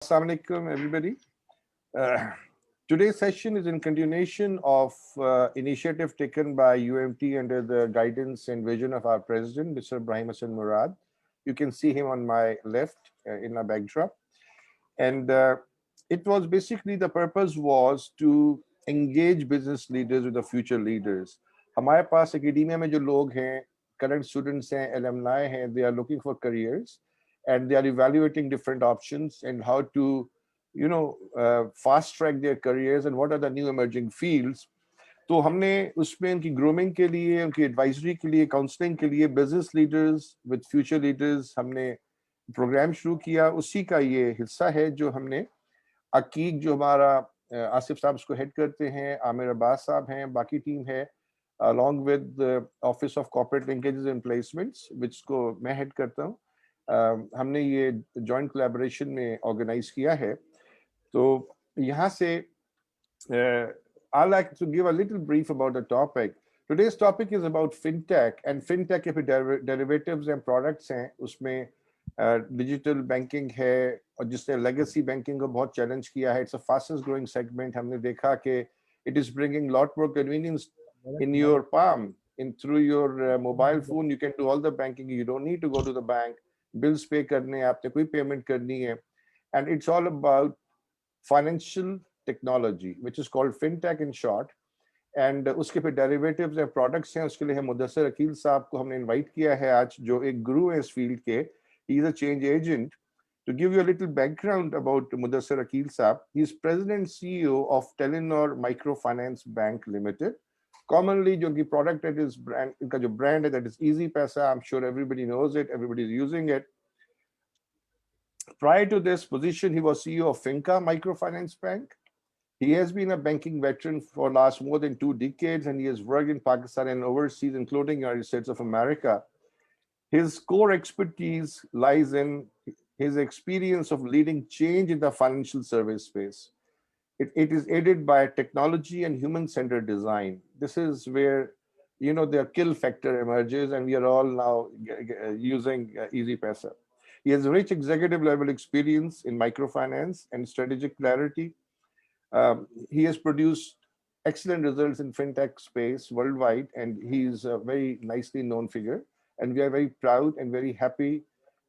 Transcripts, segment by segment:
Assalamu alaikum, everybody. Uh, Today's session is in continuation of initiative taken by UMT under the guidance and vision of our president, Mr. Ibrahim Hassan Murad. You can see him on my left in my backdrop. And it was basically, the purpose was to engage business leaders with the future leaders. हमारे पास academia में जो लोग हैं, current students हैं, alumni हैं, they are looking for careers and they are evaluating different options and how to, fast track their careers and what are the new emerging fields. तो हमने उसमें उनकी ग्रूमिंग के लिए, उनकी एडवाइजरी के लिए, काउंसलिंग के लिए business leaders with future leaders हमने प्रोग्राम शुरू किया. उसी का ये हिस्सा है जो हमने अकीक, जो हमारा आसिफ साहब उसको हेड करते हैं, आमिर अब्बास साहब हैं, बाकी टीम है, along with the Office of Corporate Linkages and Placements, which को मैं हेड करता हूँ. हमने ये जॉइंट कोलैबोरेशन में ऑर्गेनाइज किया है. तो यहाँ से I'd like to give a little brief about the topic. Today's topic is about fintech, and fintech के derivatives and products हैं. उसमें डिजिटल बैंकिंग है और जिसने लेगेसी बैंकिंग को बहुत चैलेंज किया है. It's a fastest growing segment. हमने देखा कि it is bringing lot more convenience in your palm, through your mobile phone. You can do all the banking. You don't need to go to the bank. Bills pay करने, आपने कोई payment करनी है. And it's all about financial technology, which is called fintech in short. And उसके पे derivatives and products हैं. उसके लिए हम मुदस्सिर अकील साहब को हमने इनवाइट किया है आज, जो एक गुरु है इस फील्ड के. He is a change agent. To give you a little background about Mudassir Akil Saab, he is President and CEO of Telenor Microfinance Bank Limited. Commonly, जो कि product that is brand, इनका जो brand है, that is Easy Paisa. I'm sure everybody knows it. Everybody is using it. Prior to this position, he was CEO of Finca Microfinance Bank. He has been a banking veteran for last more than 2 decades, and he has worked in Pakistan and overseas, including United States of America. His core expertise lies in his experience of leading change in the financial service space. It is aided by technology and human-centered design. This is where, their kill factor emerges, and we are all now using Easy Paisa. He has rich executive level experience in microfinance and strategic clarity. He has produced excellent results in fintech space worldwide, and he is a very nicely known figure. And we are very proud and very happy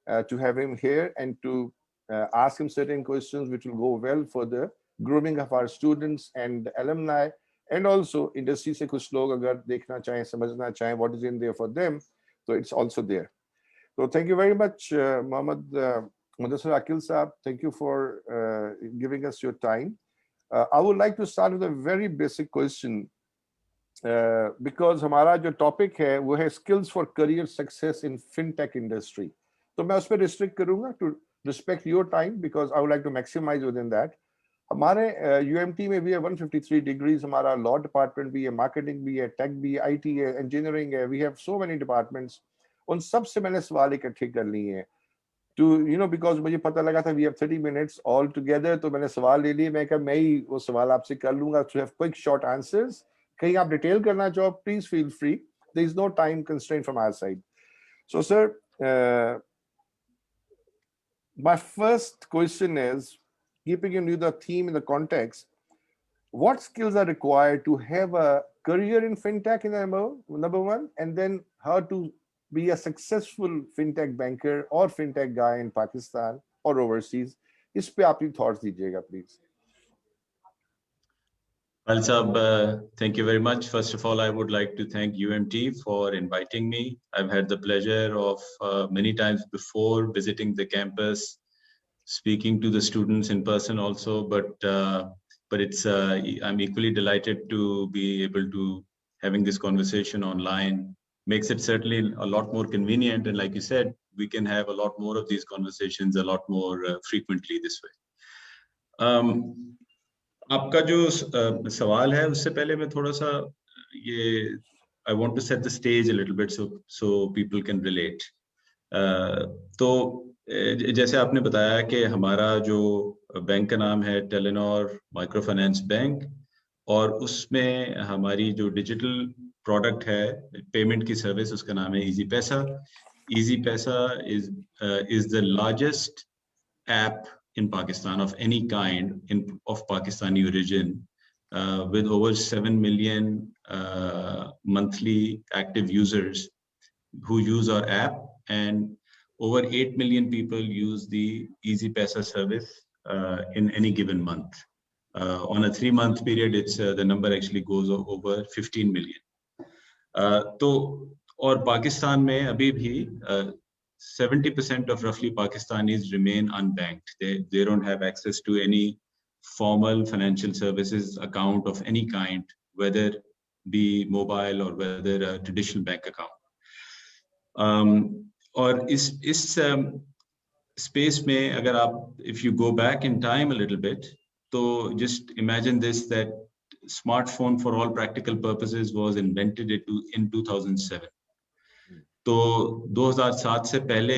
to have him here and to ask him certain questions which will go well for the grooming of our students and alumni, and also industry se kuch log agar dekhna chahe, samajhna chahe what is in there for them, so it's also there. So thank you very much, Mudassir Akil Saab. Thank you for giving us your time. I would like to start with a very basic question, because हमारा जो topic है वो है skills for career success in fintech industry. तो मैं उस पर restrict करूंगा to respect your time, because I would like to maximise within that. हमारे यूएमटी में भी है 153 डिग्रीज. हमारा लॉ डिपार्टमेंट भी है, मार्केटिंग भी है, टेक भी है, आईटी है, इंजीनियरिंग है. We have so many departments. उन सब से मैंने सवाल इकट्ठे कर लिए हैं टू बिकॉज मुझे पता लगा था we have 30 minutes all together. तो मैंने सवाल ले लिए. मैं कहा मैं ही वो सवाल आपसे कर लूंगा to have quick short answers. कहीं आप डिटेल करना चाहो, please feel free. There is no time constraint from our side. So sir, my first question is, keeping in view the theme in the context, what skills are required to have a career in fintech in number one, and then how to be a successful fintech banker or fintech guy in Pakistan or overseas? इस पे आप thoughts दीजिएगा please. Well, Saab, thank you very much. First of all, I would like to thank UMT for inviting me. I've had the pleasure of many times before visiting the campus, speaking to the students in person also, but it's I'm equally delighted to be able to having this conversation online. Makes it certainly a lot more convenient, and like you said, we can have a lot more of these conversations a lot more frequently this way. आपका जो सवाल है उससे पहले मैं थोड़ा सा ये I want to set the stage a little bit so people can relate. तो जैसे आपने बताया कि हमारा जो बैंक का नाम है टेलेनोर माइक्रो फाइनेंस बैंक, और उसमें हमारी जो डिजिटल प्रोडक्ट है पेमेंट की सर्विस, उसका नाम है इजी पैसा. इजी पैसा is the largest app in Pakistan of any kind, of Pakistani origin, with over 7 million monthly active users who use our app, and over 8 million people use the Easy Paisa service in any given month. On a 3-month period, it's the number actually goes over 15 million. तो और पाकिस्तान में अभी भी 70% of roughly Pakistanis remain unbanked. They don't have access to any formal financial services account of any kind, whether be mobile or whether a traditional bank account. और इस space में अगर आप, if you go back in time a little bit, so just imagine this, that smartphone for all practical purposes was invented in 2007. तो 2007 से पहले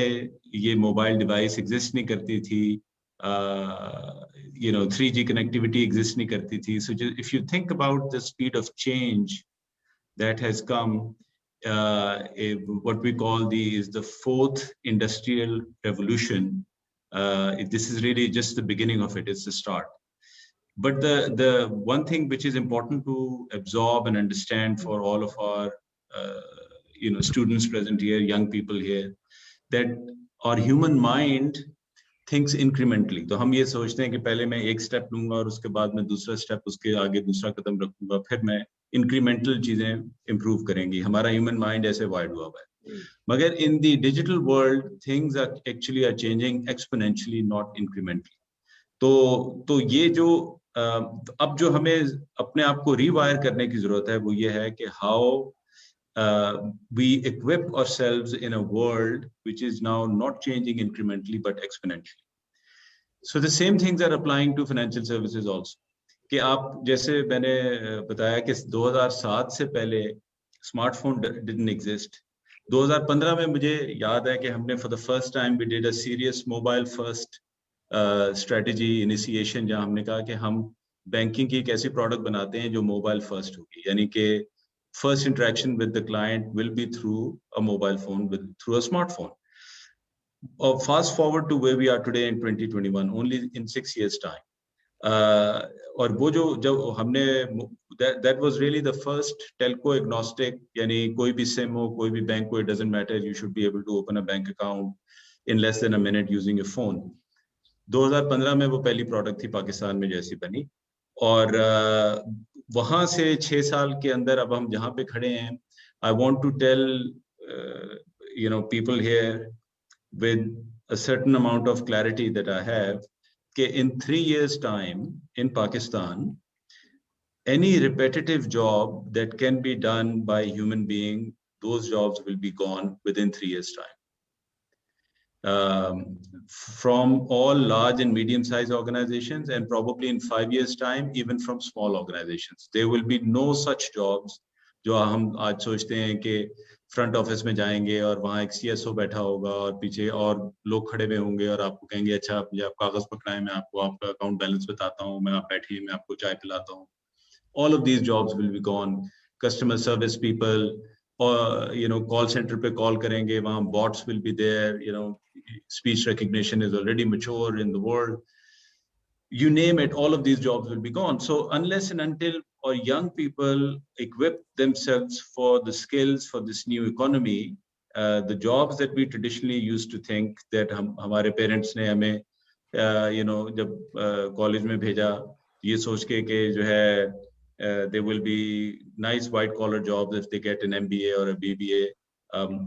ये mobile device exist नहीं करती थी, 3G connectivity एग्जिस्ट नहीं करती थी. So if you think about the speed of change that has come, what we call the fourth industrial revolution, this is really just the beginning of it. It's the start. But the one thing which is important to absorb and understand for all of our students present here, young people here, that our human mind thinks incrementally. तो हम ये सोचते हैं कि पहले मैं एक step लूंगा और उसके बाद मैं दूसरा स्टेप, उसके आगे दूसरा कदम रखूंगा, फिर मैं incremental चीजें improve करेंगी. हमारा human mind ऐसे wired हुआ है. मगर in the digital world, things are changing exponentially, not incrementally. तो ये जो अब जो हमें अपने आप को rewire करने की जरूरत है, वो ये है कि how we equip ourselves in a world which is now not changing incrementally but exponentially. So the same things are applying to financial services also. कि आप जैसे मैंने बताया कि 2007 से पहले स्मार्टफोन didn't exist. 2015 में मुझे याद है कि हमने for the first time we did a serious mobile first strategy initiation, जहाँ हमने कहा कि हम बैंकिंग की एक ऐसी प्रोडक्ट बनाते हैं जो मोबाइल फर्स्ट होगी, यानी कि first interaction with the client will be through a mobile phone, through a smartphone. Fast forward to where we are today in 2021, only in 6 years' time. और वो जो हमने, that was really the first telco agnostic, यानी कोई भी SIM हो, कोई भी बैंक हो, it doesn't matter, you should be able to open a bank account in less than a minute using your phone. 2015 में वो पहली प्रोडक्ट थी पाकिस्तान में जैसी बनी, और वहां से 6 साल के अंदर अब हम जहां पे खड़े हैं, I want to tell people here with a certain amount of clarity that I have, कि in 3 years time in Pakistan, any repetitive job that can be done by a human being, those jobs will be gone within 3 years time. From all large and medium-sized organizations, and probably in 5 years' time, even from small organizations. There will be no such jobs जो हम आज सोचते हैं कि front office में जाएंगे और वहाँ एक CSO बैठा होगा और पीछे और लोग खड़े हुए होंगे और आपको कहेंगे अच्छा मुझे आप कागज पकड़ाएं, मैं आपको आपका अकाउंट बैलेंस बताता हूँ, मैं आप बैठिए, मैं आपको चाय पिलाता हूँ. All of these jobs will be gone. Customer service people, or call center पे call करेंगे, वहाँ bots will be there. Speech recognition is already mature in the world. You name it, all of these jobs will be gone. So unless and until our young people equip themselves for the skills for this new economy, the jobs that we traditionally used to think that हमारे parents ने हमें जब college में भेजा ये सोच के कि जो है there will be nice white collar jobs if they get an MBA or a BBA.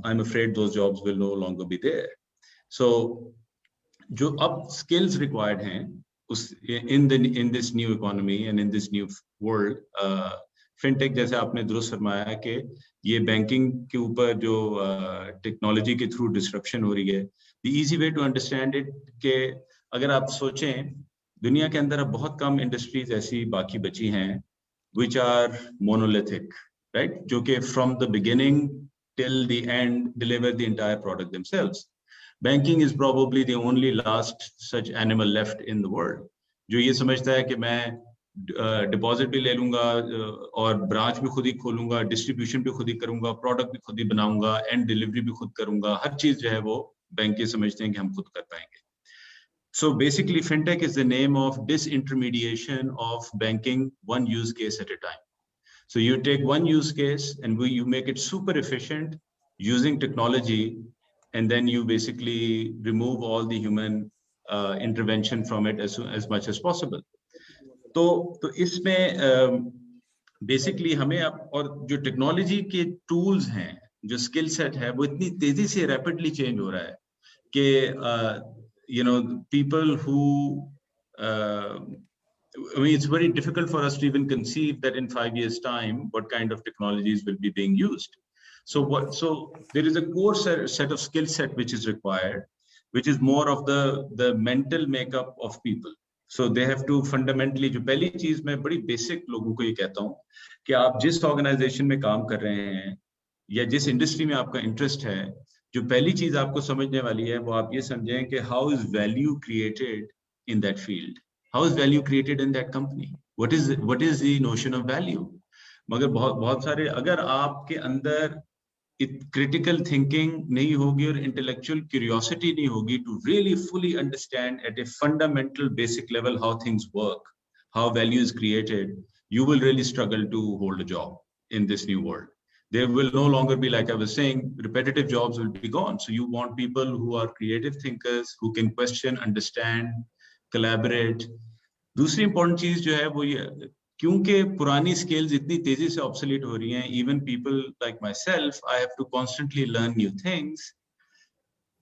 I'm afraid those jobs will no longer be there. So जो अब skills required हैं in this new economy and in this new world, fintech जैसे आपने दुरुस्त फरमाया कि ये banking के ऊपर जो टेक्नोलॉजी के थ्रू डिस्ट्रप्शन हो रही है, the easy way to understand it कि अगर आप सोचें दुनिया के अंदर अब बहुत कम इंडस्ट्रीज ऐसी बाकी बची हैं which are monolithic, right? जो कि from the beginning till the end deliver the entire product themselves. Banking is probably the only last such animal left in the world. जो ये समझता है कि मैं डिपॉजिट भी ले लूंगा और ब्रांच भी खुद ही खोलूंगा, डिस्ट्रीब्यूशन भी खुद ही करूंगा, प्रोडक्ट भी खुद ही बनाऊंगा, एंड डिलीवरी भी खुद करूंगा, हर चीज जो है वो बैंक ये समझते हैं कि हम खुद कर पाएंगे. So basically, fintech is the name of disintermediation of banking, one use case at a time. So you take one use case and you make it super efficient using technology, and then you basically remove all the human intervention from it as much as possible. तो इसमें basically हमें अब और जो technology के tools हैं, जो skill set है, वो इतनी तेजी से रैपिडली चेंज हो रहा है कि people who I mean, it's very difficult for us to even conceive that in 5 years' time, what kind of technologies will be being used. So there is a core set of skill set which is required, which is more of the mental makeup of people. So they have to fundamentally, जो पहली चीज मैं बड़ी basic लोगों को ये कहता हूँ कि आप जिस organization में काम कर रहे हैं या जिस industry में आपका interest है, जो पहली चीज आपको समझने वाली है वो आप ये समझें कि how is value created in that field. How is value created in that company? What is the notion of value? मगर बहुत सारे, अगर आपके अंदर critical thinking नहीं होगी और intellectual curiosity नहीं होगी to really fully understand at a fundamental basic level how things work, how value is created, you will really struggle to hold a job in this new world. There will no longer be, like I was saying, repetitive jobs will be gone. So you want people who are creative thinkers, who can question, understand, collaborate. दूसरी important चीज जो है वो ये, क्योंकि पुरानी skills इतनी तेजी से obsolete हो रही हैं, even people like myself, I have to constantly learn new things.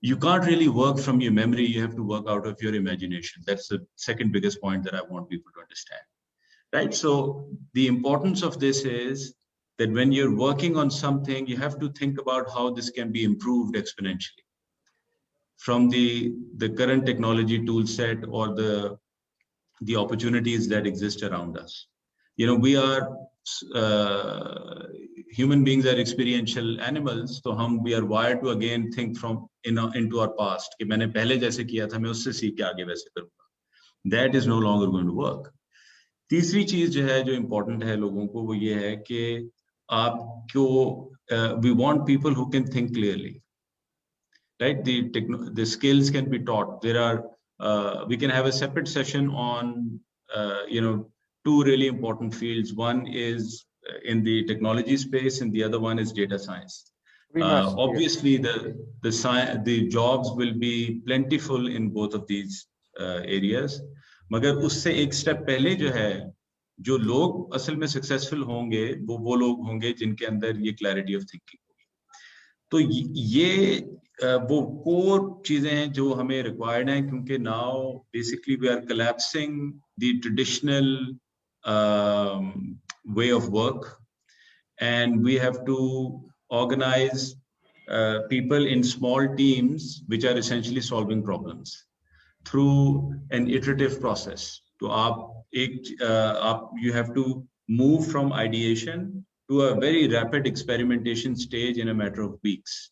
You can't really work from your memory. You have to work out of your imagination. That's the second biggest point that I want people to understand, right? So the importance of this is that when you're working on something, you have to think about how this can be improved exponentially from the current technology tool set or the opportunities that exist around us. We are human beings are experiential animals, so we are wired to again think from into our past कि मैंने पहले जैसे किया था मैं उससे सीख के आगे वैसे करूँगा. That is no longer going to work. तीसरी चीज जो है जो important है लोगों को वो ये है कि आपको we want people who can think clearly, right? The skills can be taught. There are we can have a separate session on two really important fields. One is in the technology space and the other one is data science. Obviously the jobs will be plentiful in both of these areas, मगर उससे एक step पहले जो है जो लोग असल में successful होंगे वो लोग होंगे जिनके अंदर ये clarity of thinking होगी. तो ये वो core चीजें हैं जो हमें required हैं, क्योंकि now basically we are collapsing the traditional way of work, and we have to organize people in small teams which are essentially solving problems through an iterative process. So you have to move from ideation to a very rapid experimentation stage in a matter of weeks.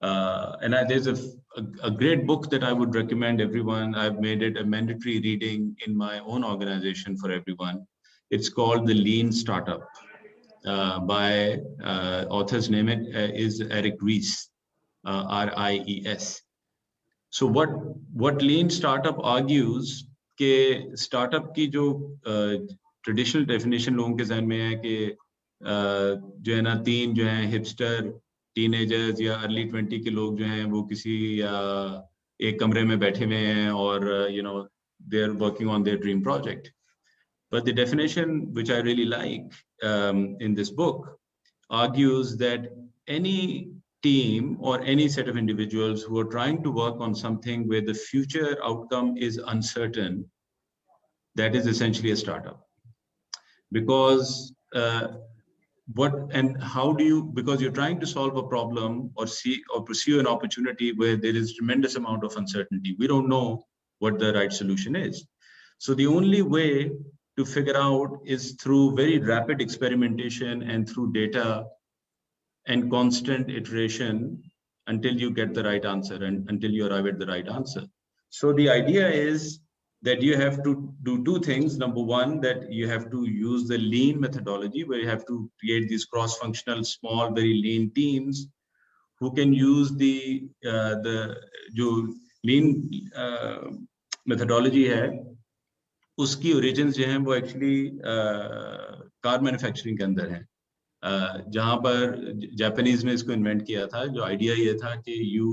And there's a great book that I would recommend everyone. I've made it a mandatory reading in my own organization for everyone. It's called The Lean Startup by author's name is Eric Ries, R-I-E-S. So what Lean Startup argues कि startup की जो traditional definition लोगों के ज़हन में है कि जो है ना तीन जो हैं hipster teenagers या early 20 के लोग जो हैं वो किसी एक कमरे में बैठे हुए हैं और they're working on their dream project. But the definition which I really like in this book argues that any team or any set of individuals who are trying to work on something where the future outcome is uncertain, that is essentially a startup. Because because you're trying to solve a problem or pursue an opportunity where there is tremendous amount of uncertainty. We don't know what the right solution is. So the only way to figure out is through very rapid experimentation and through data and constant iteration until you get the right answer and until you arrive at the right answer. So the idea is that you have to do two things. Number one, that you have to use the lean methodology where you have to create these cross-functional, small, very lean teams who can use the lean methodology है, उसकी origins जो हैं वो actually car manufacturing के अंदर हैं, जहाँ पर जापानीज ने इसको इन्वेंट किया था। जो आइडिया ये था कि you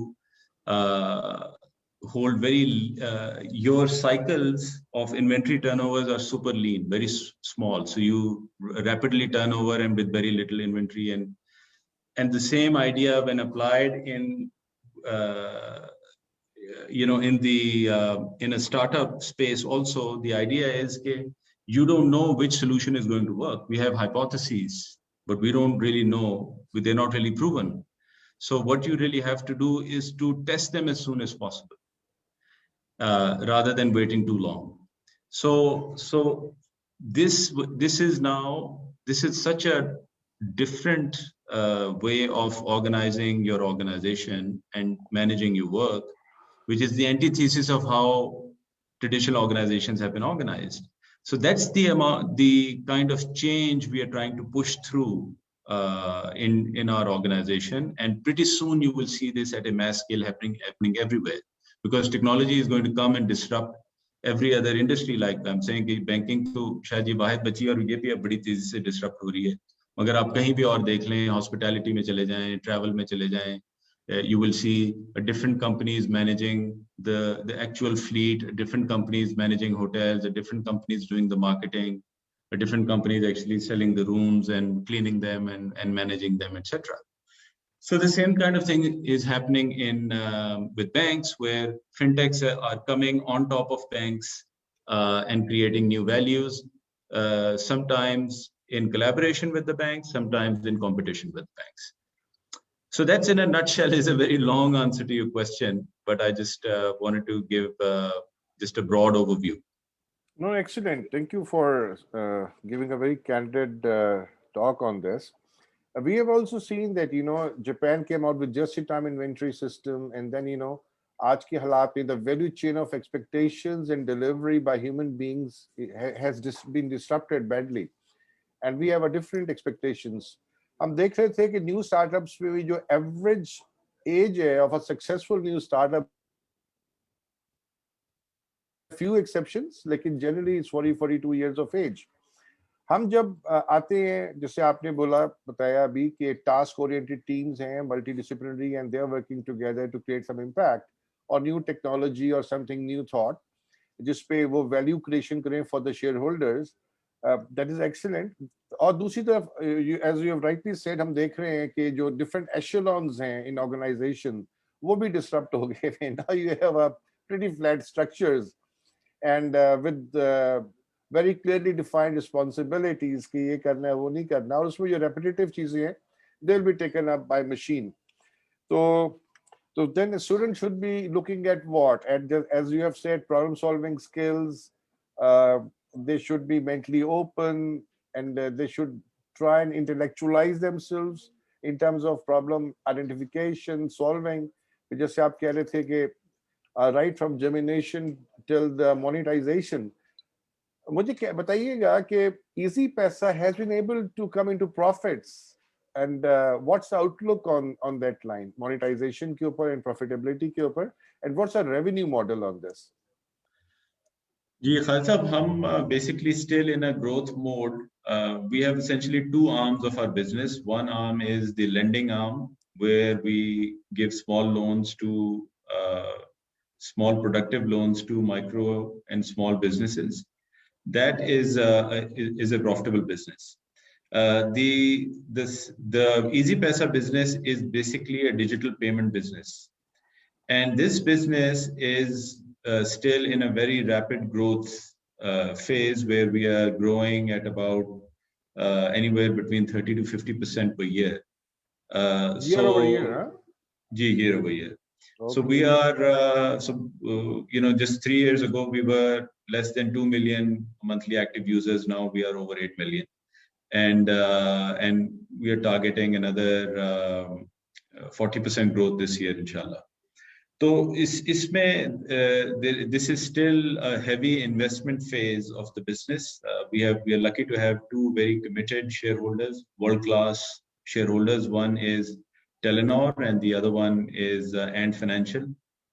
hold very your cycles of inventory turnovers are super lean, very small, so you rapidly turn over and with very little inventory. And the same idea when applied in in the in a startup space also, the idea is that you don't know which solution is going to work. We have hypotheses, but we don't really know, they're not really proven. So what you really have to do is to test them as soon as possible, rather than waiting too long. So this is such a different way of organizing your organization and managing your work, which is the antithesis of how traditional organizations have been organized. So that's the kind of change we are trying to push through in our organization, and pretty soon you will see this at a mass scale happening everywhere, because technology is going to come and disrupt every other industry. Like I'm saying कि banking तो शायद ये वाहिद बची और ये भी अब बड़ी तेजी से disrupt हो रही है, मगर आप कहीं भी और देख लें, hospitality में चले जाएं, travel में चले जाएं, you will see different companies managing the actual fleet, different companies managing hotels, different companies doing the marketing, different companies actually selling the rooms and cleaning them and managing them, etc. So the same kind of thing is happening in with banks, where fintechs are coming on top of banks and creating new values, sometimes in collaboration with the banks, sometimes in competition with banks. So that's in a nutshell is a very long answer to your question, but I just wanted to give just a broad overview. No, excellent. Thank you for giving a very candid talk on this. We have also seen that, Japan came out with just-in-time inventory system, and then, आज के हालात में the value chain of expectations and delivery by human beings has been disrupted badly, and we have a different expectations. हम देख रहे थे कि new startups में भी जो average age है of a successful new startup, few exceptions, लेकिन generally it's 40-42 years of age. हम जब आते हैं, जैसे आपने बताया अभी कि टास्क ओरिएंटेड टीम्स हैं, multidisciplinary, and they are working together to create some impact और न्यू टेक्नोलॉजी और समथिंग न्यू थॉट जिस पे वो वैल्यू क्रिएशन करें for the shareholders, that is excellent. और दूसरी तरफ, as you have rightly said, हम देख रहे हैं कि जो डिफरेंट एशेलॉन्स हैं इन ऑर्गेनाइजेशन वो भी डिसरप्ट हो गए हैं. Now you have a pretty flat structures and with very clearly defined responsibilities कि ये करना है वो नहीं करना, और उसमें जो repetitive चीजें हैं they'll be taken up by machine. So then a student should be looking at what, as you have said, problem solving skills. They should be mentally open, and they should try and intellectualize themselves in terms of problem identification, solving. जैसे आप कह रहे थे कि right from germination till the monetization. मुझे क्या बताइएगा कि Easy Paisa has been able to come into profits, and what's the outlook on that line, monetization के ऊपर and profitability के ऊपर, and what's our revenue model on this? जी खालिद साहब, हम basically still in a growth mode. We have essentially two arms of our business. One arm is the lending arm, where we give small loans to small productive loans to micro and small businesses. That is a profitable business. The Easy Paisa business is basically a digital payment business, and this business is still in a very rapid growth phase, where we are growing at about anywhere between 30 to 50% per year. Year over year, huh? Year over year. Okay. So we are, just 3 years ago, we were less than 2 million monthly active users. Now we are over 8 million. And we are targeting another 40% growth this year, inshallah. So this is still a heavy investment phase of the business. We are lucky to have two very committed shareholders, world-class shareholders. One is Telenor, and the other one is Ant Financial.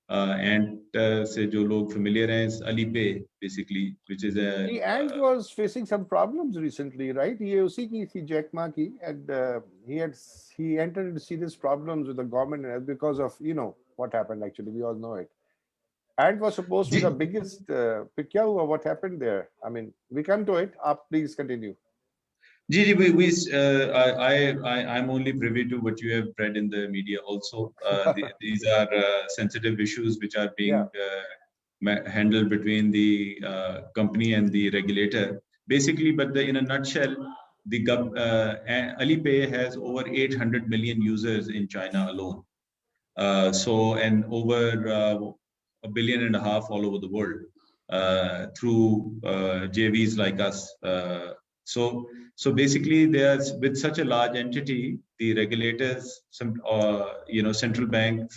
and से जो लोग familiar हैं is Alipay basically, which is a The Ant was facing some problems recently, right? He उसी की थी Jack Ma की, and he entered into serious problems with the government because of what happened. Actually, we all know it. Ant was supposed to be the biggest. फिर क्या हुआ? What happened there? I mean, we come to it. Please continue. Ji, I'm only privy to what you have read in the media also. These are sensitive issues which are being handled between the company and the regulator. Basically, but in a nutshell, Alipay has over 800 million users in China alone. And over 1.5 billion all over the world through JVs like us. So basically, there's with such a large entity, the regulators, central bank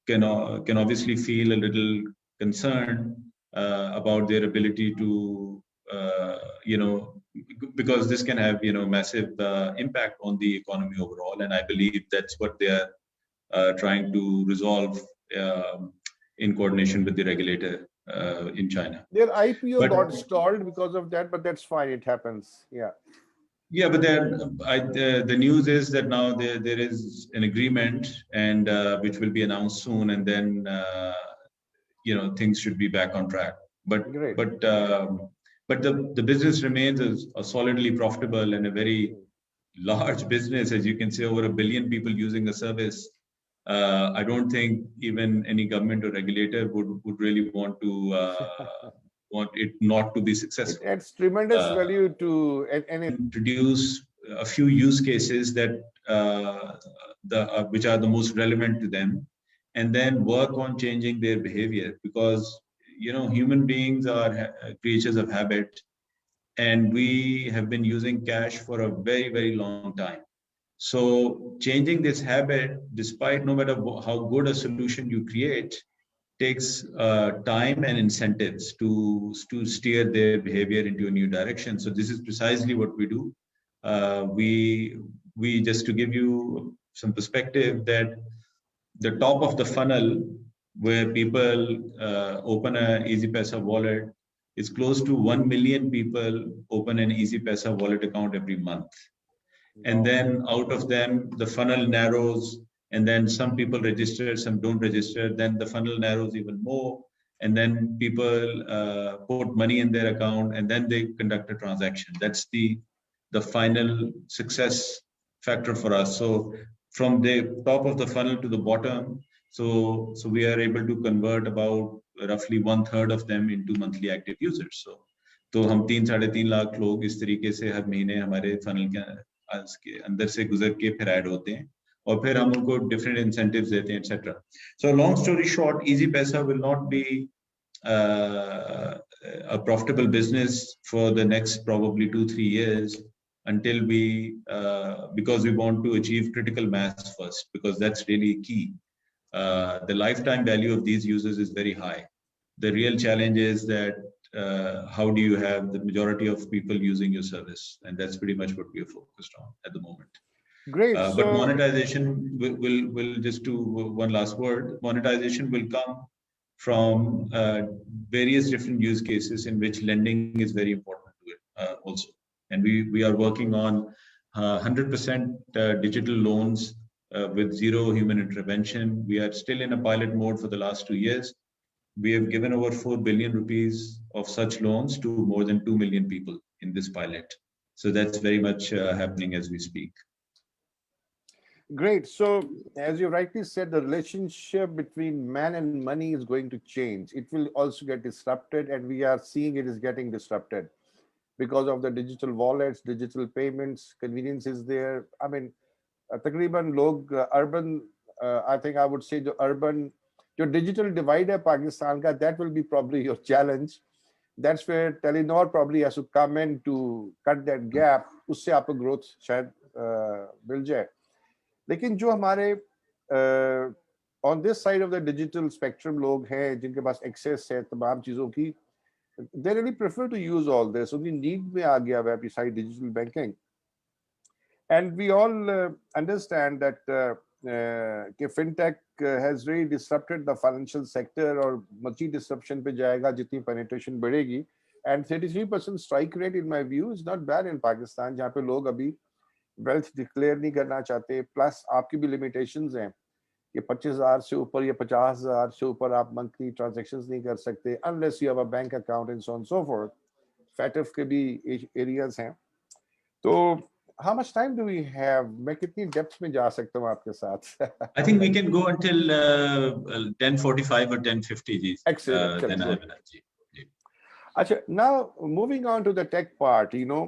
can obviously feel a little concerned about their ability to because this can have massive impact on the economy overall, and I believe that's what they are trying to resolve in coordination with the regulator in China. Their IPO got stalled because of that, but that's fine. It happens. Yeah. Yeah, but the news is that now there is an agreement, and which will be announced soon, and then things should be back on track. But Great. but the business remains a solidly profitable and a very large business, as you can say, over 1 billion people using the service. I don't think even any government or regulator would really want it not to be successful. It adds tremendous value to introduce a few use cases that which are the most relevant to them, and then work on changing their behavior, because human beings are creatures of habit, and we have been using cash for a very, very long time. So changing this habit, despite no matter how good a solution you create, takes time and incentives to steer their behavior into a new direction. So this is precisely what we do. We just to give you some perspective, that the top of the funnel where people open an EasyPaisa wallet is close to 1 million people open an EasyPaisa wallet account every month. And then out of them, the funnel narrows, and then some people register, some don't register. Then the funnel narrows even more, and then people put money in their account, and then they conduct a transaction. That's the final success factor for us. So from the top of the funnel to the bottom, so we are able to convert about roughly 1/3 of them into monthly active users. तो हम 3-3.5 लाख लोग इस तरीके से हर महीने हमारे funnel के अंदर से गुजर के फिर ऐड होते हैं, और फिर हम उनको डिफरेंट इंसेंटिव्स देते हैं, etc. So long story short, EasyPaisa will not be a profitable business for the next probably 2-3 years until because we want to achieve critical mass first, because that's really key. The lifetime value of these users is very high. The real challenge is that how do you have the majority of people using your service, and that's pretty much what we are focused on at the moment. Great. But monetization will just do one last word. Monetization will come from various different use cases in which lending is very important to it also. And we are working on 100% digital loans with zero human intervention. We are still in a pilot mode for the last 2 years. We have given over 4 billion rupees of such loans to more than 2 million people in this pilot. So that's very much happening as we speak. Great. So as you rightly said, the relationship between man and money is going to change. It will also get disrupted, and we are seeing it is getting disrupted because of the digital wallets, digital payments, convenience is there. I mean, तकरीबन लोग urban, I think I would say the urban, your digital divide है Pakistan का, that will be probably your challenge. That's where Telenor probably has to come in to cut that gap. उससे आपको growth शायद मिल जाए. लेकिन जो हमारे on this side of the digital spectrum लोग हैं जिनके पास access है तमाम चीजों की, they really prefer to use all this. उनकी need में आ गया web beside digital banking. And we all understand that कि fintech has really disrupted the financial sector और मजीद डिसरप्शन पे जाएगा जितनी पेनिट्रेशन बढ़ेगी. And 33% strike rate in my view is not bad in Pakistan, जहाँ पे लोग अभी वेल्थ डिक्लेयर नहीं करना चाहते. प्लस आपकी भी लिमिटेशंस हैं कि 25,000 से ऊपर या 50,000 से ऊपर आप मंथली ट्रांजैक्शंस नहीं कर सकते unless you have a bank account and so on so fourth. FATF के भी एरियाज हैं. तो how much time do we have? मैं कितनी डेप्थ में जा सकता हूँ आपके साथ? I think we can go until 10:45 or 10:50 ji. Excellent. Then I Good. will ji. Achha, now moving on to the tech part, you know,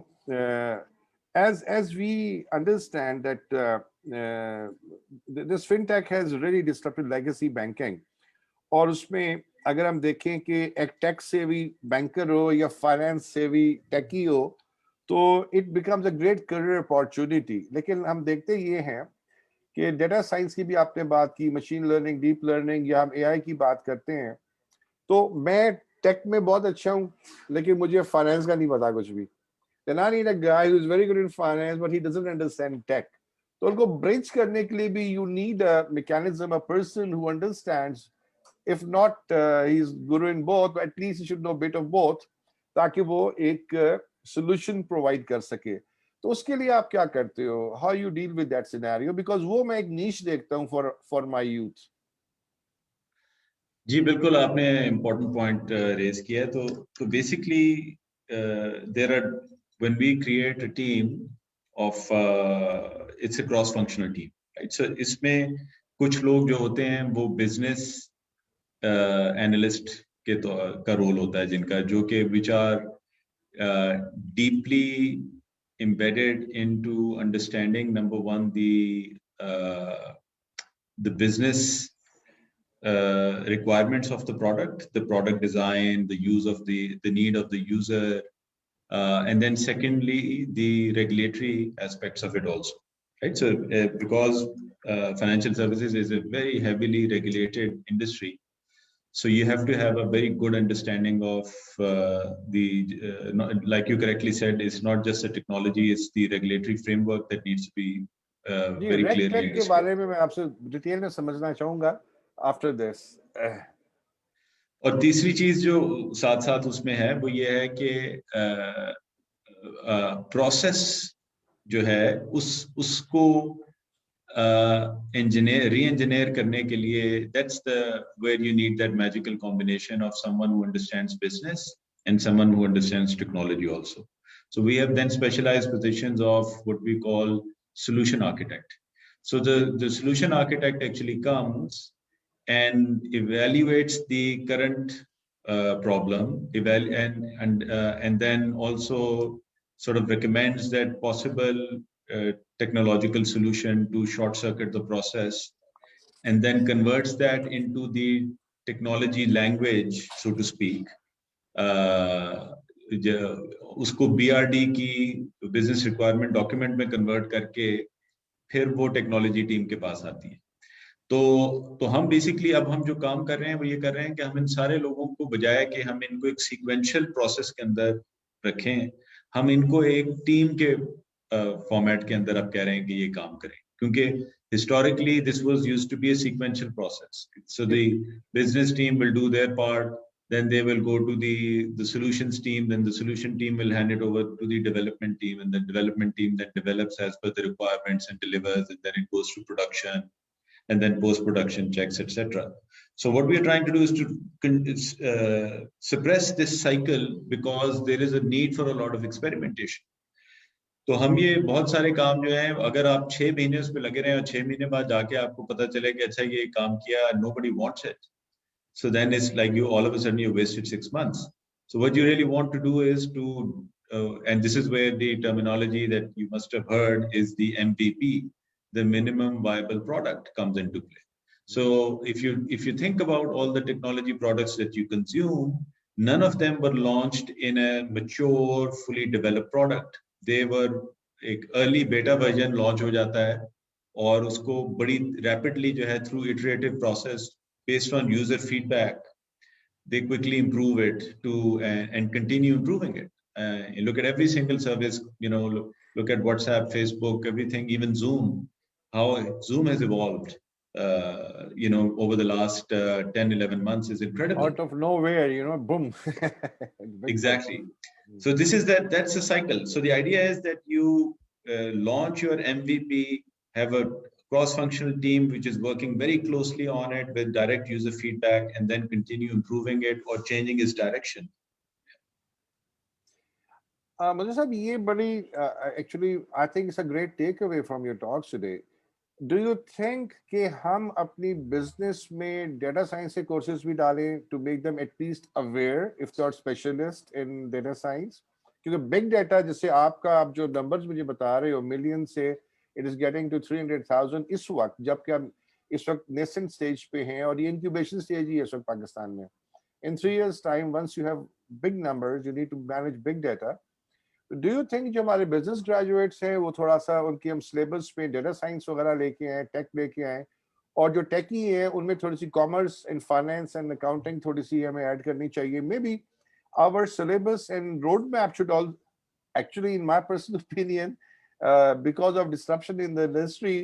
as we understand that this fintech has really disrupted legacy banking. और उसमें अगर हम देखें कि एक take से भी banker हो या फाइनेंस से भी टेकी हो तो it becomes a great career opportunity. लेकिन हम देखते ये हैं कि डेटा साइंस की भी आपने बात की, मशीन लर्निंग, डीप लर्निंग, या हम एआई की बात करते हैं. तो मैं टेक में बहुत अच्छा हूँ लेकिन मुझे फाइनेंस का नहीं पता कुछ भी. Then I need a guy who is very good in finance but he doesn't understand tech. तो उनको ब्रिज करने के लिए भी you need a mechanism, a person who understands, if not he's guru in both, but at least he should know a bit of both, ताकि वो एक solution provide कर सके. तो उसके लिए आप क्या करते हो? How you deal with that scenario? Because वो मैं एक niche देखता हूँ for my youth. जी बिल्कुल, आपने इम्पोर्टेंट पॉइंट रेज किया है. तो basically there are, when we create a team of, it's a cross functional team, right. So इसमें कुछ लोग जो होते हैं वो बिजनेस एनालिस्ट का रोल होता है जिनका, जो कि which are deeply embedded into understanding, number one, the business requirements of the product design, the use of the need of the user, and then secondly, the regulatory aspects of it also, right? So because financial services is a very heavily regulated industry, so you have to have a very good understanding of like you correctly said, it's not just a technology, it's the regulatory framework that needs to be very clearly understood. के बारे में मैं आपसे detail में समझना चाहूंगा after this. और तीसरी चीज जो साथ साथ उसमें है वो ये है कि प्रोसेस जो है उसको री-इंजीनियर करने के लिए, that's the where you need that magical combination of someone who understands business and someone who understands technology also. So we have then specialized positions of what we call solution architect. So the solution architect actually comes and evaluates the current problem, and then also sort of recommends that possible technological solution to short circuit the process, and then converts that into the technology language, so to speak. उसको BRD की business requirement document में convert करके फिर वो technology team के पास आती है. तो हम बेसिकली अब हम जो काम कर रहे हैं वो ये कर रहे हैं कि हम इन सारे लोगों को बजाय कि हम इनको एक सीक्वेंशियल प्रोसेस के अंदर रखें, हम इनको एक टीम के फॉर्मेट के अंदर अब कह रहे हैं कि ये काम करें, क्योंकि historically this was used to be a sequential process. So the business team will do their part, then they will go to the solutions team, then the solution team will hand it over to the development team, and the development team then develops as per the requirements and delivers, and then it goes to production, and then post-production checks, etc. So what we are trying to do is to suppress this cycle, because there is a need for a lot of experimentation. तो हम ये बहुत सारे काम जो हैं, अगर आप 6 महीने उस पे लगे रहे और 6 महीने बाद जाके आपको पता चले कि अच्छा ये काम किया, nobody wants it. So then it's like you all of a sudden you wasted 6 months. So what you really want to do is to, and this is where the terminology that you must have heard is the MVP, the minimum viable product, comes into play. So if you think about all the technology products that you consume, none of them were launched in a mature, fully developed product. They were एक early beta version launch हो जाता है और उसको बड़ी rapidly जो है through iterative process based on user feedback, they quickly improve it to and continue improving it. You look at every single service, you know, look at WhatsApp, Facebook, everything, even Zoom. how Zoom has evolved, over the last 10, 11 months is incredible. Out of nowhere, boom. Big Exactly. time. So this is that's a cycle. So the idea is that you launch your MVP, have a cross-functional team which is working very closely on it with direct user feedback, and then continue improving it or changing its direction. Mujhe sahab, ye badi, actually, I think it's a great takeaway from your talks today. Do you think कि हम अपनी business में data science के courses भी डालें to make them at least aware, if not specialist in data science? क्योंकि big data जिससे आपका आप जो numbers मुझे बता रहे हो million से it is getting to 300,000 इस वक्त जबकि हम इस वक्त nascent stage पे हैं और ये incubation stage ही है इस वक्त पाकिस्तान में. In 3 years time, once you have big numbers, you need to manage big data. Do you think जो हमारे बिजनेस ग्रेजुएट्स हैं वो थोड़ा सा उनकी हम सिलेबस में डेटा साइंस वगैरह लेके आए, टेक लेके आए, और जो टेकी है उनमें थोड़ी सी commerce and finance and accounting थोड़ी सी हमें ऐड करनी चाहिए? Maybe our syllabus and road map should all actually in my personal opinion because of disruption in the industry,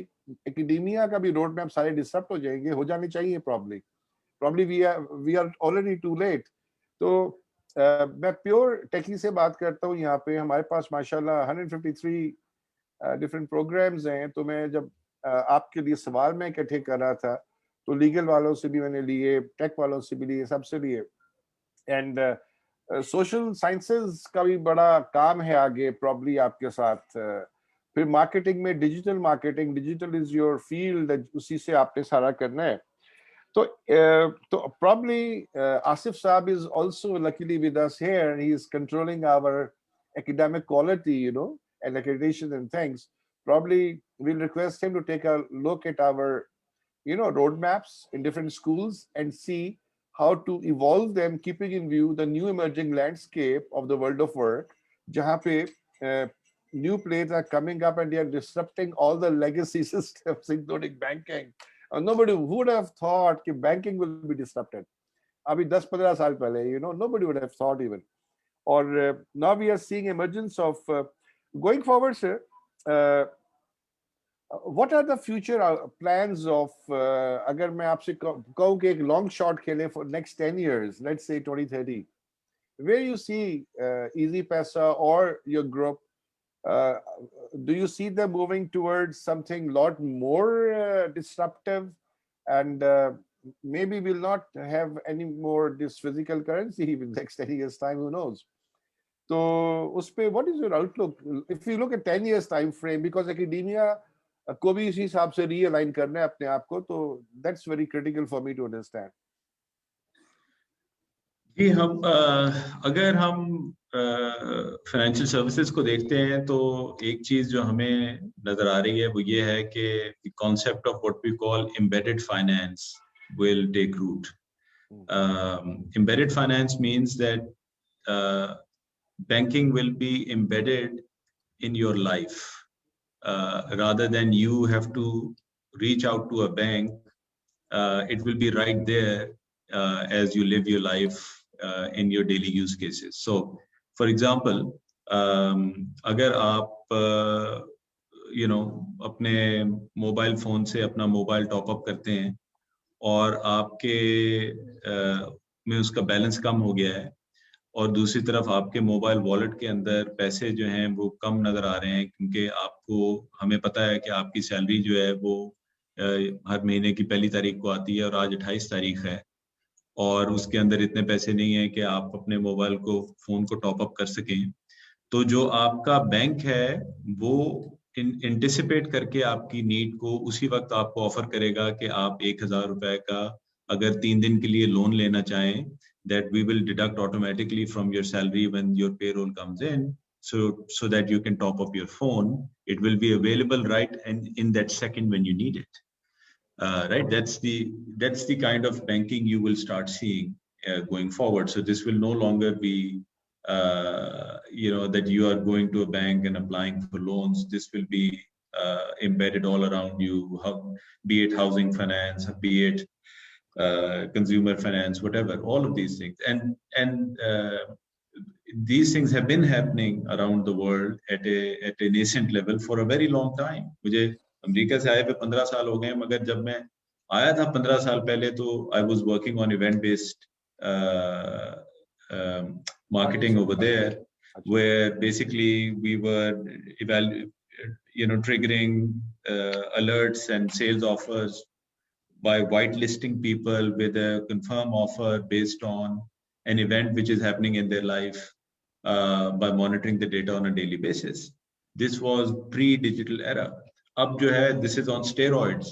academia का भी रोड मैप सारे डिसरप्ट हो जाएंगे, हो जाने चाहिए probably we are already too late. तो मैं प्योर टेकी से बात करता हूँ. यहाँ पे हमारे पास माशाल्लाह 153 डिफरेंट प्रोग्राम्स हैं. तो मैं जब आपके लिए सवाल मैं इकट्ठे कर रहा था तो लीगल वालों से भी मैंने लिए, टेक वालों से भी लिए, सबसे लिए. एंड सोशल साइंसेस का भी बड़ा काम है आगे प्रॉब्ली आपके साथ. फिर मार्केटिंग में डिजिटल इज योर फील्ड, उसी से आपने सारा करना है. So probably Asif Saab is also luckily with us here. He is controlling our academic quality, and accreditation and things. Probably we'll request him to take a look at our, roadmaps in different schools and see how to evolve them, keeping in view the new emerging landscape of the world of work, jahan pe new players are coming up and they are disrupting all the legacy systems, including banking. Nobody would have thought that banking will be disrupted. Abhi 10-15 saal pehle, nobody would have thought even. Or now we are seeing emergence of going forward, sir. What are the future plans of? अगर मैं आपसे कहूँ कि एक long shot खेले for next 10 years, let's say 2030, where you see Easy Paisa or your group? Do you see them moving towards something lot more disruptive, and maybe we'll not have any more this physical currency in the next 10 years time, who knows? So uspe, what is your outlook if you look at 10 years time frame, because academia को भी इसी हिसाब से realign करना है अपने आप को, तो that's very critical for me to understand. जी, अगर हम फाइनेंशियल सर्विसेज को देखते हैं तो एक चीज जो हमें नजर आ रही है वो ये है कि concept of what we call embedded finance will take root. Embedded finance means that banking will be embedded in your life rather than you have to reach out to a bank. It will be right there as you live your life in your daily use cases. So for example, अगर आप अपने mobile phone से अपना mobile top up करते हैं और आपके में उसका बैलेंस कम हो गया है और दूसरी तरफ आपके मोबाइल वॉलेट के अंदर पैसे जो हैं वो कम नजर आ रहे हैं, क्योंकि हमें पता है कि आपकी सैलरी जो है वो हर महीने की पहली तारीख को आती है और आज 28 तारीख है और उसके अंदर इतने पैसे नहीं है कि आप अपने मोबाइल को फोन को टॉप अप कर सकें. तो जो आपका बैंक है वो एंटिसिपेट करके आपकी नीड को उसी वक्त आपको ऑफर करेगा कि आप 1000 रुपए का अगर 3 दिन के लिए लोन लेना चाहें, that we will deduct automatically from your salary when your payroll comes in, so that you can top up your phone. It will be available right and in that second when you need it. Right, that's the kind of banking you will start seeing going forward. So this will no longer be that you are going to a bank and applying for loans. This will be embedded all around you, be it housing finance, be it consumer finance, whatever, all of these things. And these things have been happening around the world at a nascent level for a very long time. मुझे America से आए हुए 15 साल हो गए, मगर जब मैं आया था 15 साल पहले तो I was working on event based marketing over there, where basically we were triggering alerts and sales offers by whitelisting people with a confirm offer based on an event which is happening in their life, by monitoring the data on a daily basis. This was pre-digital era. Ab jo hai, this is on steroids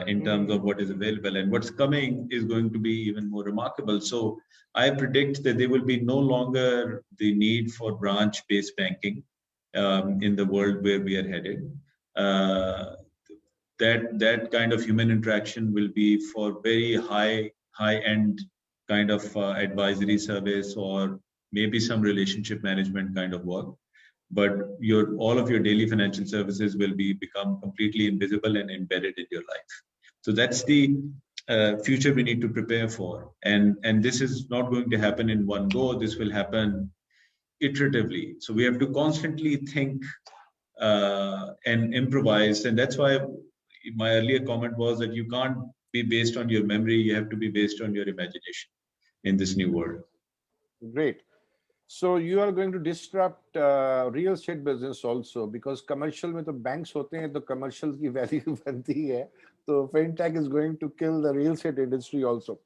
in terms of what is available, and what's coming is going to be even more remarkable. So I predict that there will be no longer the need for branch-based banking in the world where we are headed. That kind of human interaction will be for very high-end kind of advisory service, or maybe some relationship management kind of work. But all of your daily financial services will become completely invisible and embedded in your life. So that's the future we need to prepare for. And this is not going to happen in one go. This will happen iteratively. So we have to constantly think and improvise. And that's why my earlier comment was that you can't be based on your memory. You have to be based on your imagination in this new world. Great. So you are going to disrupt real estate business also, because commercial में तो banks होते हैं, तो commercial की value बनती है, तो fintech is going to kill the real estate industry also.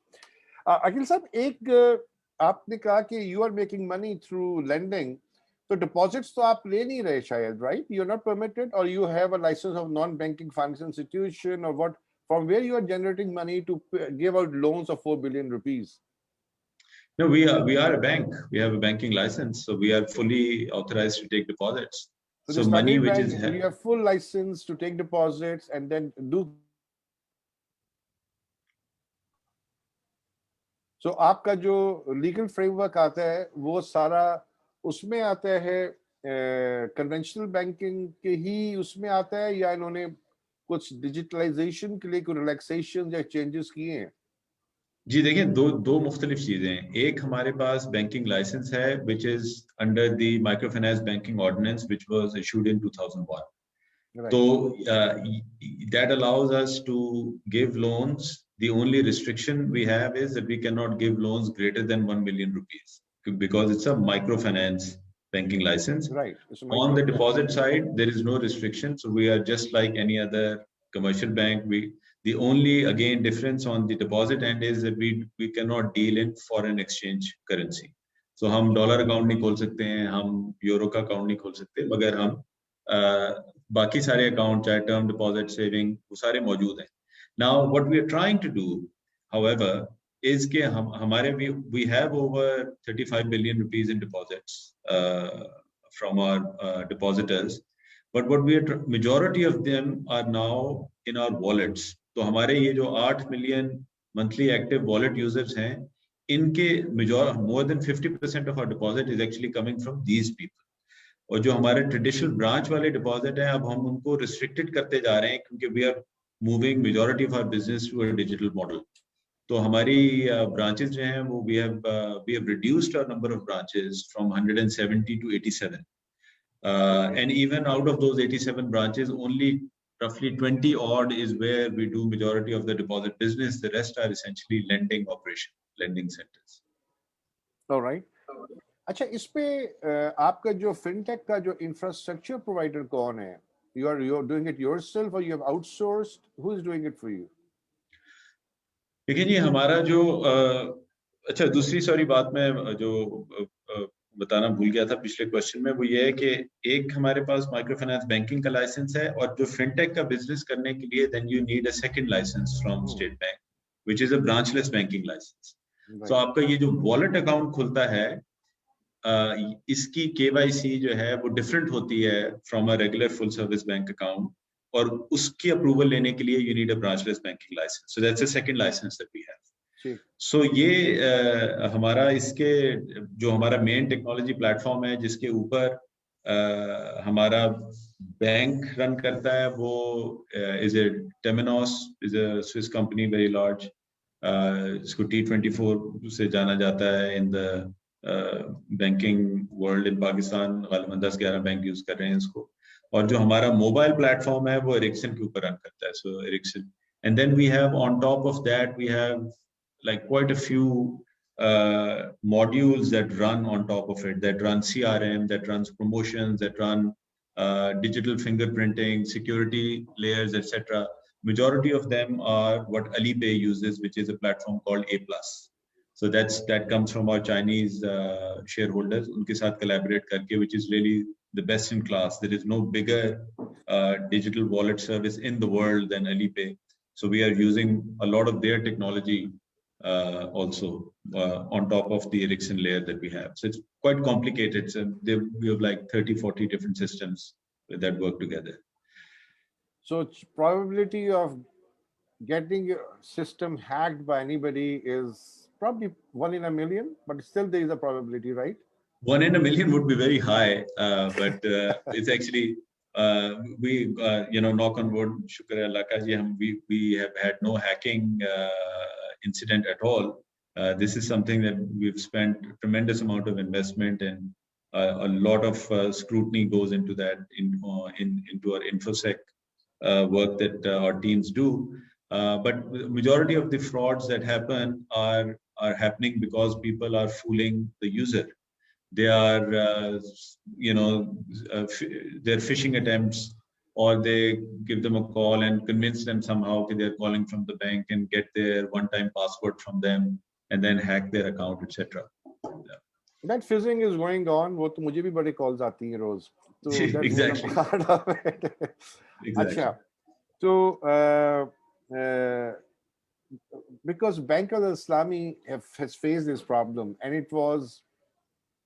अखिल साहब, एक आपने कहा कि you are making money through lending, तो deposits तो आप ले नहीं रहे शायद, right? You are not permitted, or you have a license of non-banking financial institution, or what? From where you are generating money to give out loans of 4 billion rupees? No, we are a bank. We have a banking license, so we are fully authorized to take deposits. So money which is, you have full license to take deposits and then do. So आपका जो legal framework आता है, वो सारा उसमें आता है conventional banking के ही उसमें आता है, या इन्होंने कुछ digitalization के लिए कुछ relaxations या changes किए हैं? जी देखिए, दो मुख्तलिफ चीजें हैं. एक हमारे पास बैंकिंग लाइसेंस है which is under the microfinance banking ordinance which was issued in 2001. Right. So that allows us to give loans. The only restriction we have is that we cannot give loans greater than 1 million rupees because it's a microfinance banking license. Right. On the deposit side, there is no restriction. So we are just like any other commercial bank. The only, again, difference on the deposit end is that we cannot deal in foreign exchange currency. So हम dollar account नहीं खोल सकते हैं, हम euro का account नहीं खोल सकते, मगर हम बाकी सारे अकाउंट, चाहे टर्म डिपॉजिट, सेविंग, वो सारे मौजूद हैं. Now what we are trying to do, however, is कि हमारे we have over 35 billion rupees in deposits from our depositors, but what we are majority of them are now in our wallets. तो हमारे ये जो 8 million monthly active wallet users हैं, इनके more than 50% of our deposit is actually coming from these people. और जो हमारे traditional branch वाले डिपॉजिट हैं, अब हम उनको रिस्ट्रिक्टेड करते जा रहे हैं क्योंकि we are moving majority of our business to a digital model. तो हमारी ब्रांचेस जो हैं वो we have reduced our number of branches from 170 to 87, and even out of those 87 branches, only roughly 20 odd is where we do majority of the deposit business. The rest are essentially lending operation, lending centers. All right. अच्छा, इस पे आपका जो fintech का जो infrastructure provider कौन है? You are doing it yourself or you have outsourced? Who is doing it for you? देखिए जी, हमारा जो अच्छा, दूसरी सॉरी बात मैं जो बताना भूल गया था पिछले क्वेश्चन में, वो ये है कि एक हमारे पास माइक्रो फाइनेंस बैंकिंग का लाइसेंस है, और जो फिनटेक का बिजनेस करने के लिए then you need a second licence from State Bank which is a branchless banking licence. तो आपका ये जो वॉलेट अकाउंट खुलता है, इसकी KYC जो है वो डिफरेंट होती है from a regular full service bank account, और उसकी अप्रूवल लेने के लिए you need a branchless banking licence. So that's the second licence that we have. So ये हमारा इसके जो हमारा मेन टेक्नोलॉजी प्लेटफॉर्म है जिसके ऊपर हमारा बैंक रन करता है, वो is a Temenos, is a Swiss company, very large. इसको T24 से जाना जाता है in the banking world in Pakistan. गालिबन 10-11 बैंक यूज कर रहे हैं इसको. और जो हमारा मोबाइल प्लेटफॉर्म है वो एरिक्सन के ऊपर रन करता है, so Ericsson. And then we have on top of that we have like quite a few modules that run on top of it, that run CRM, that runs promotions, that run digital fingerprinting, security layers, etc. Majority of them are what Alipay uses, which is a platform called A+. So that comes from our Chinese shareholders. उनके साथ collaborate करके, which is really the best in class. There is no bigger digital wallet service in the world than Alipay. So we are using a lot of their technology also on top of the Ericsson layer that we have. So it's quite complicated. So we have like 30, 40 different systems that work together. So probability of getting your system hacked by anybody is probably 1 in a million, but still there is a probability, right? 1 in a million would be very high, but it's actually we knock on wood, shukr Allah ka ji, we have had no hacking incident at all. This is something that we've spent a tremendous amount of investment and a lot of scrutiny goes into that into our infosec work that our teams do. But the majority of the frauds that happen are happening because people are fooling the user. They are they're phishing attempts, or they give them a call and convince them somehow that they're calling from the bank and get their one-time password from them and then hack their account, etc. That phishing is going on. वो तो मुझे भी बड़े calls आती हैं रोज. So that's Exactly. part of it. Exactly. अच्छा. So because Bank of Islami has faced this problem, and it was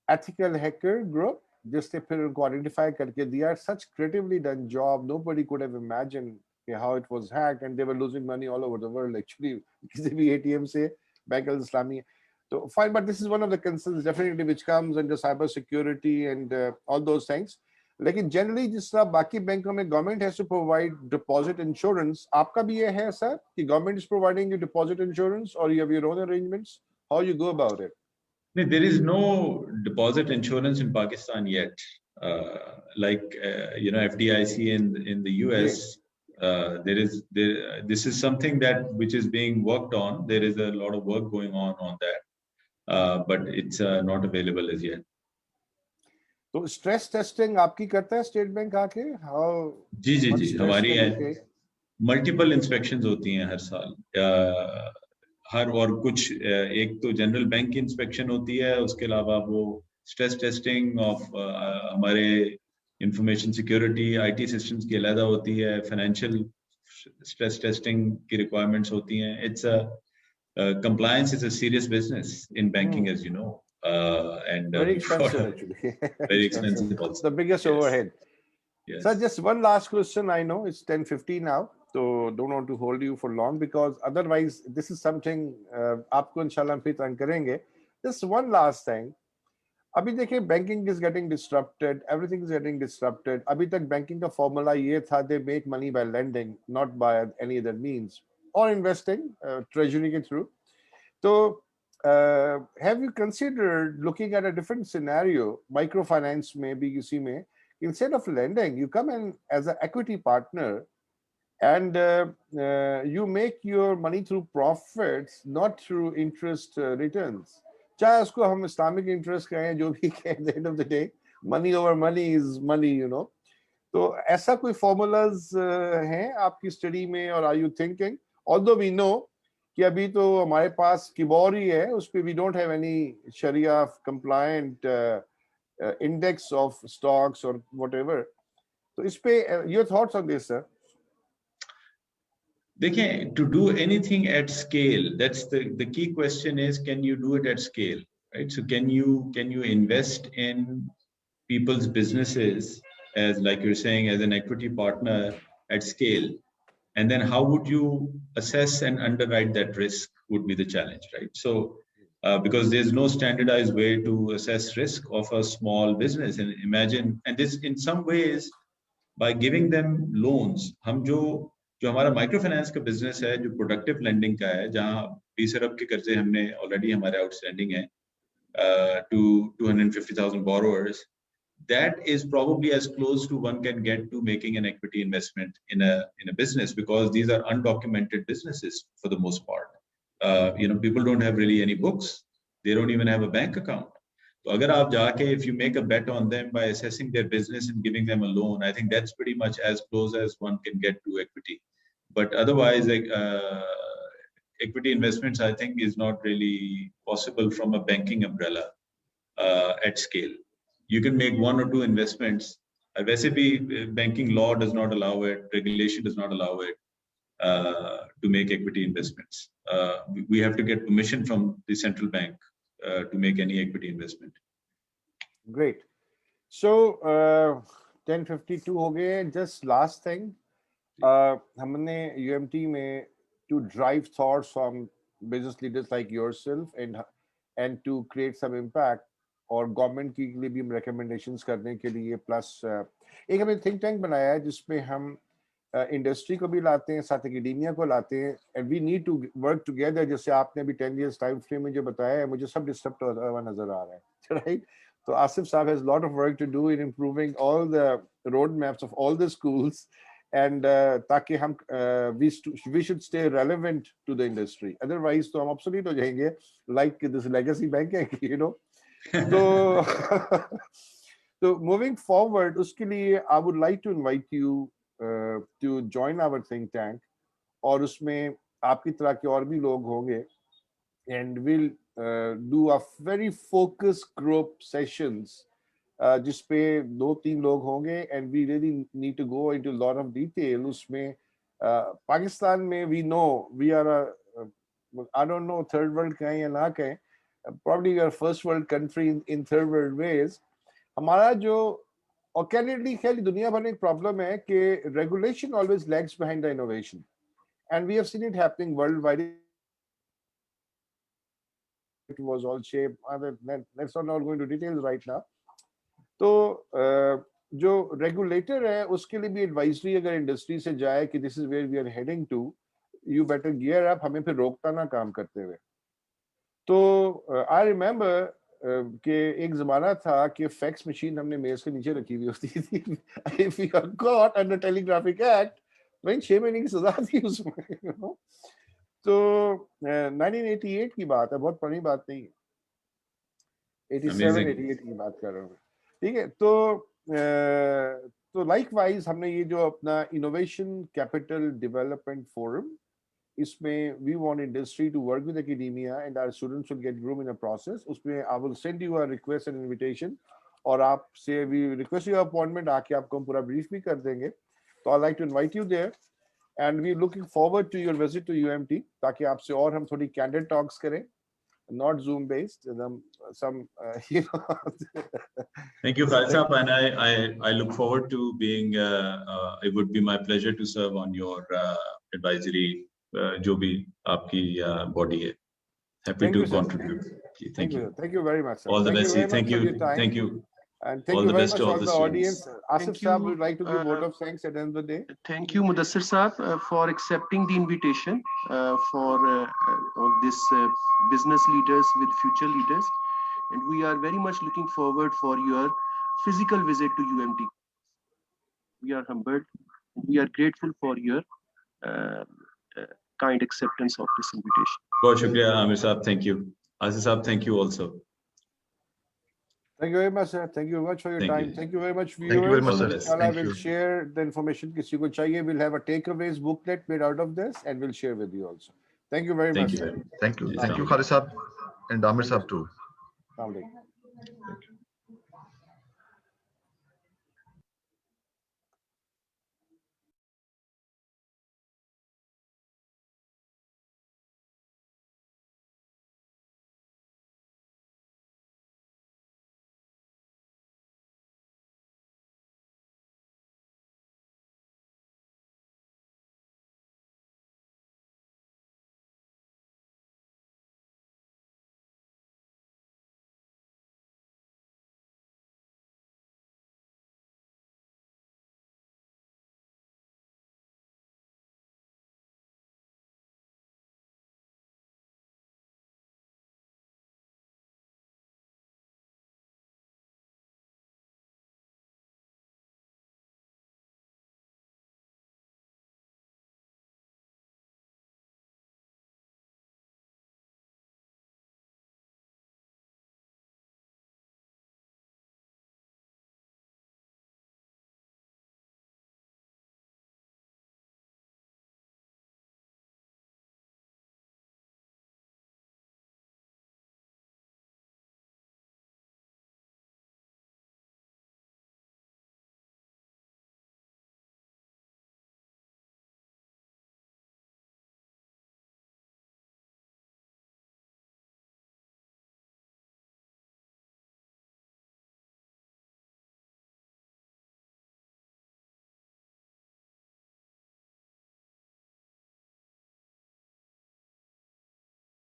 ethical hacker group just to identify करके दिया. Such creatively done job. Nobody could have imagined how it was hacked, and they were losing money all over the world. Actually, किसी भी ATM से Bank of Islami. So fine, but this is one of the concerns definitely which comes under cyber security and all those things. लेकिन generally जिस तरह बाकी बैंकों में government has to provide deposit insurance, आपका भी ये है सर कि government is providing you deposit insurance or you have your own arrangements? How you go about it? There is no deposit insurance in Pakistan yet. Like FDIC in the US, this is something which is being worked on. There is a lot of work going on that, but it's not available as yet. तो stress testing आपकी करता है state bank आके? How? जी हमारी multiple inspections होती हैं हर साल. और कुछ एक तो जनरल बैंक की इंस्पेक्शन होती है, उसके अलावा वो स्ट्रेस टेस्टिंग ऑफ हमारे इंफॉर्मेशन सिक्योरिटी आईटी सिस्टम्स की अलग होती है, फाइनेंशियल स्ट्रेस टेस्टिंग की रिक्वायरमेंट्स होती हैं. It's compliance is a serious business in banking, as you know, and very expensive actually. Very expensive also. The biggest overhead. Yes. So just one last question. I know it's 10:50 now, so don't want to hold you for long because otherwise this is something आपको इंशाल्लाह हम फिर तंग करेंगे. Just one last thing. अभी देखिए banking is getting disrupted, everything is getting disrupted. अभी तक banking का formula ये था, they make money by lending, not by any other means, or investing, treasury के through. So have you considered looking at a different scenario, microfinance maybe you see may, instead of lending, you come in as an equity partner and you make your money through profits, not through interest returns. चाहे उसको हम Islamic interest कहें, जो भी कहें, at the end of the day, money over money is money, you know. तो ऐसा कोई formulas हैं आपकी स्टडी में, और are you thinking? Although we know कि अभी तो हमारे पास किबोर ही है, उस पे we don't have any Sharia compliant index of stocks or whatever. तो इस पे your thoughts on this, sir? देखिए, to do anything at scale, that's the key question is, can you do it at scale, right? So can you invest in people's businesses as, like you're saying, as an equity partner at scale? And then how would you assess and underwrite that risk would be the challenge, right? So because there's no standardized way to assess risk of a small business. And imagine, and this in some ways, by giving them loans, हम जो हमारा micro finance का business है, जो productive lending का है, जहां 20 अरब के कर्जे हमने ऑलरेडी हमारे आउटस्टैंडिंग है to 250,000 borrowers, that is probably as close to one can get to making an equity investment in a business, because these are undocumented businesses for the most part. People don't have really any books. They don't even have a bank account. So agar aap jaake, if you make a bet on them by assessing their business and giving them a loan, I think that's pretty much as close as one can get to equity. But otherwise, equity investments, I think, is not really possible from a banking umbrella at scale. You can make one or two investments. Basically, banking law does not allow it, regulation does not allow it to make equity investments. We have to get permission from the central bank to make any equity investment. Great. So 10:52 हो गए. Just last thing, हमने UMT में to drive thoughts from business leaders like yourself and to create some impact, और government के लिए भी हम recommendations करने के लिए, प्लस एक हमने थिंक टैंक बनाया है जिसमें हम इंडस्ट्री को भी लाते हैं, साथ एकेडेमिया को लाते हैं, and we need to work together. जैसे आपने अभी 10 years टाइम फ्रेम में जो बताया है, मुझे सब डिस्टर्ब हुआ नजर आ रहा है, right? So Asif Saab has a lot of work to do in improving all the roadmaps of all the schools, and ताकि हम we should stay relevant to the industry. Otherwise तो हम obsolete हो जाएंगे, like this legacy bank है, you know. So so moving forward, उसके लिए I would like to invite you to join our think tank, और उसमें आपकी तरह के और भी लोग होंगे, and we'll do a very focused group sessions जिसपे 2-3 लोग होंगे, and we really need to go into a lot of detail. उसमें पाकिस्तान में we know we are a I don't know third world कहें या ना कहें, probably a first world country in third world ways. हमारा जो और candidly ख्याली दुनिया भर में एक problem है कि regulation always lags behind the innovation, and we have seen it happening worldwide. It was all shape. Let's not go into details right now. तो जो regulator है उसके लिए भी advisory अगर industry से जाए कि this is where we are heading to, you better gear up, हमें फिर रोकता ना काम करते हुए. तो I remember कि एक ज़माना था कि फैक्स मशीन हमने मेज़ के नीचे रखी हुई होती थी. If you are caught under Telegraphic Act, वहीं 6 महीने की सजा थी उसमें, you know. तो 1988 की बात है, बहुत पुरानी बात नहीं है. 87-88 की बात कर रहा हूँ, ठीक है. तो likewise हमने ये जो अपना Innovation Capital Development Forum, इसमें we want industry to work with academia and our students will get groomed in a process. उसमें I will send you a request and invitation, और आपसे we request your appointment, आके आपको हम पूरा brief भी कर देंगे. तो I'd like to invite you there, and we're looking forward to your visit to UMT, ताकि आपसे और हम थोड़ी candid talks करें, not Zoom based, some you know. Thank you, Khalid Saab, and I look forward to being. It would be my pleasure to serve on your advisory. जो भी आपकी body है. Happy to contribute. Thank you. Thank you very much, sir. All the best. Thank you. Thank you. And thank all you the very best much to all for the the audience. students. Asif Saab would like to give vote of thanks at the end of the day. Thank you, Mudassir Saab, for accepting the invitation for this business leaders with future leaders. And we are very much looking forward for your physical visit to UMT. We are humbled. We are grateful for your kind acceptance of this invitation. बहुत शुक्रिया आमिर साहब. Thank you. Asif Saab, thank you also. Thank you very much, sir. Thank you very much for your Thank time. you. Thank you very much, viewers. Thank you very much, sir. I Thank will you. share the information किसी को चाहिए. We'll have a takeaways booklet made out of this, and we'll share with you also. Thank you very Thank much, you sir. very much. Thank you. Yes, Thank you, Assalamu Khalid Saab and Amir Saab too. Assalamu alaikum. Thank you.